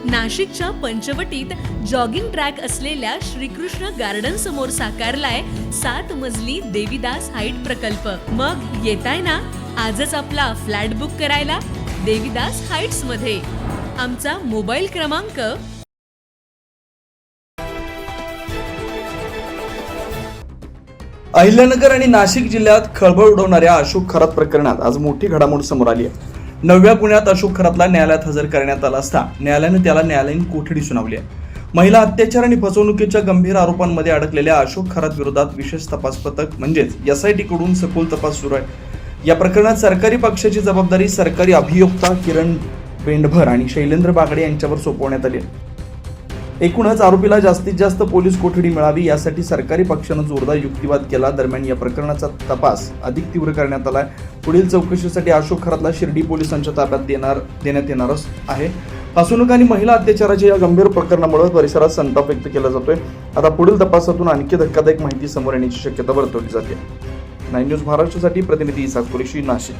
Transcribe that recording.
नाशिकच्या पंचवटीत jogging track असलेल्या Shrikrishna garden समोर साकारलाय 7 मजली देवीदास हाईट प्रकल्प। मग येताय ना आजच आपला फ्लॅट बुक करायला देवीदास हाईट्स मध्ये। आमचा मोबाईल क्रमांक अहिल्यानगर आणि नाशिक जिल्ह्यात खळबळ उडवणाऱ्या अशोक खरात प्रकरणात आज मोठी घडामोड समोर आली आहे। 9व्या गुन्ह्यात अशोक खरातला न्यायालयात हजर करण्यात आला असता न्यायालयाने त्याला न्यायालयीन कोठडी सुनावली आहे। महिला अत्याचार आणि फसवणुकीच्या गंभीर आरोपांमध्ये अडकलेल्या अशोक खरात विरोधात विशेष तपास पथक म्हणजेच SIT कडून सखोल तपास सुरू आहे। या प्रकरणात सरकारी पक्षाची जबाबदारी सरकारी अभियोक्ता किरण बेंडभर आणि शैलेंद्र बागडे यांच्यावर सोपवण्यात आली आहे। एकूणच आरोपीला जास्तीत जास्त पोलीस कोठडी मिळावी यासाठी सरकारी पक्षानं जोरदार युक्तिवाद केला। दरम्यान या प्रकरणाचा तपास अधिक तीव्र करण्यात आलाय। पुढील चौकशीसाठी अशोक खरातला शिर्डी पोलिसांच्या ताब्यात देण्यात येणार आहे। फसवणूक आणि महिला अत्याचाराच्या या गंभीर प्रकरणामुळे परिसरात संताप व्यक्त केला जातोय। आता पुढील तपासातून आणखी धक्कादायक माहिती समोर येण्याची शक्यता वर्तवली जाते। 9 न्यूज महाराष्ट्रासाठी प्रतिनिधी इसाक कुरेशी, नाशिक।